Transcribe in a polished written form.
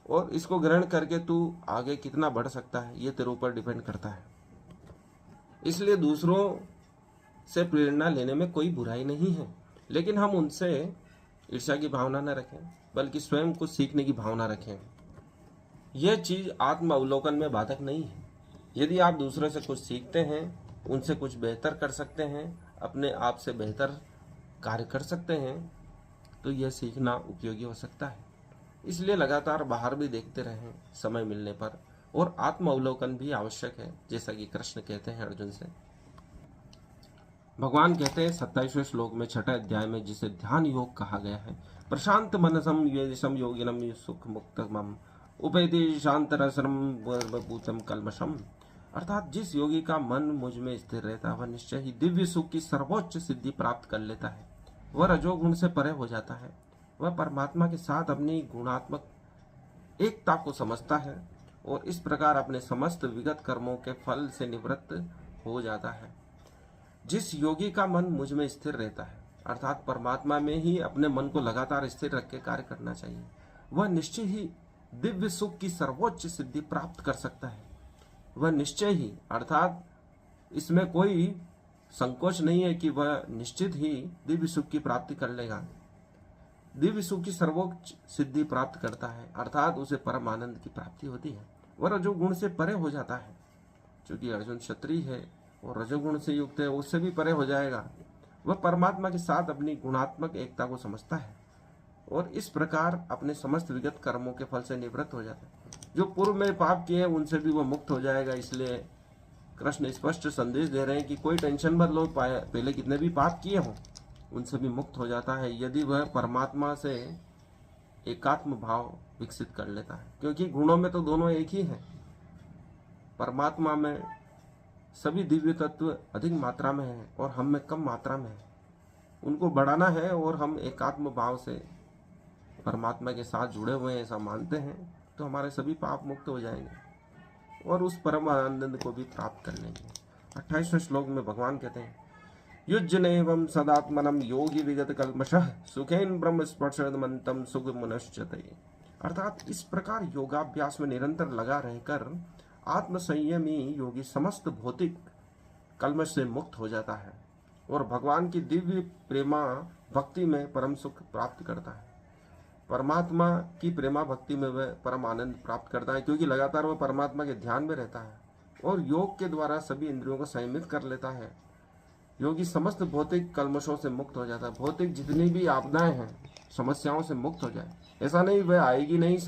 और इसको ग्रहण करके तू आगे कितना बढ़ सकता है ये तेरे ऊपर डिपेंड करता है। इसलिए दूसरों से प्रेरणा लेने में कोई बुराई नहीं है, लेकिन हम उनसे ईर्ष्या की भावना न रखें, बल्कि स्वयं कुछ सीखने की भावना रखें। यह चीज आत्म अवलोकन में बाधक नहीं है। यदि आप दूसरों से कुछ सीखते हैं, उनसे कुछ बेहतर कर सकते हैं, अपने आप से बेहतर कार्य कर सकते हैं, तो यह सीखना उपयोगी हो सकता है। इसलिए लगातार बाहर भी देखते रहें समय मिलने पर, और आत्म अवलोकन भी आवश्यक है, जैसा कि कृष्ण कहते हैं अर्जुन से। भगवान कहते हैं 27वें श्लोक में 6ठे अध्याय में, जिसे ध्यान योग कहा गया है, प्रशांत मनसम येषम योगिनम सुख मुक्तमम उपैति शांतरसरम भूतम कल्मषम। अर्थात जिस योगी का मन मुझ में स्थिर रहता है, वह निश्चय ही दिव्य सुख की सर्वोच्च सिद्धि प्राप्त कर लेता है। वह रजोगुण से परे हो जाता है। वह परमात्मा के साथ अपनी गुणात्मक एकता को समझता है, और इस प्रकार अपने समस्त विगत कर्मों के फल से निवृत्त हो जाता है। जिस योगी का मन मुझ में स्थिर रहता है, अर्थात परमात्मा में ही अपने मन को लगातार स्थिर रख के कार्य करना चाहिए, वह निश्चय ही दिव्य सुख की सर्वोच्च सिद्धि प्राप्त कर सकता है। वह निश्चय ही, अर्थात इसमें कोई संकोच नहीं है कि वह निश्चित ही दिव्य सुख की प्राप्ति कर लेगा। दिव्य सुख की सर्वोच्च सिद्धि प्राप्त करता है, अर्थात उसे परम आनंद की प्राप्ति होती है। वह रजोगुण से परे हो जाता है। क्योंकि अर्जुन क्षत्रिय है और रजोगुण से युक्त है, उससे भी परे हो जाएगा। वह परमात्मा के साथ अपनी गुणात्मक एकता को समझता है, और इस प्रकार अपने समस्त विगत कर्मों के फल से निवृत्त हो जाता है। जो पूर्व में पाप किए उनसे भी वह मुक्त हो जाएगा। इसलिए कृष्ण स्पष्ट संदेश दे रहे हैं कि कोई टेंशन मत लो, पहले कितने भी पाप किए हों उनसे भी मुक्त हो जाता है, यदि वह परमात्मा से एकात्म भाव विकसित कर लेता है। क्योंकि गुणों में तो दोनों एक ही हैं। परमात्मा में सभी दिव्य तत्व अधिक मात्रा में है और हम में कम मात्रा में है। उनको बढ़ाना है, और हम एकात्म भाव से परमात्मा के साथ जुड़े हुए हैं ऐसा मानते हैं, तो हमारे सभी पाप मुक्त हो जाएंगे और उस परम आनंद को भी प्राप्त कर लेंगे। 28वें श्लोक में भगवान कहते हैं, युज्यनेवं सदात्मनम योगी विगत कल्मषः सुखेन ब्रह्म स्पर्शमंतम सुगमुनश्चते। अर्थात इस प्रकार योगाभ्यास में निरंतर लगा रहकर आत्मसंयमी योगी समस्त भौतिक कल्मष से मुक्त हो जाता है और भगवान की दिव्य प्रेमा भक्ति में परम सुख प्राप्त करता है। परमात्मा की प्रेमा भक्ति में वह परम आनंद प्राप्त करता है, क्योंकि लगातार वह परमात्मा के ध्यान में रहता है और योग के द्वारा सभी इंद्रियों को संयमित कर लेता है। योगी समस्त भौतिक कल्मशों से मुक्त हो जाता है। भौतिक जितनी भी आपदाएं हैं, समस्याओं से मुक्त हो जाए, ऐसा नहीं वह आएगी नहीं।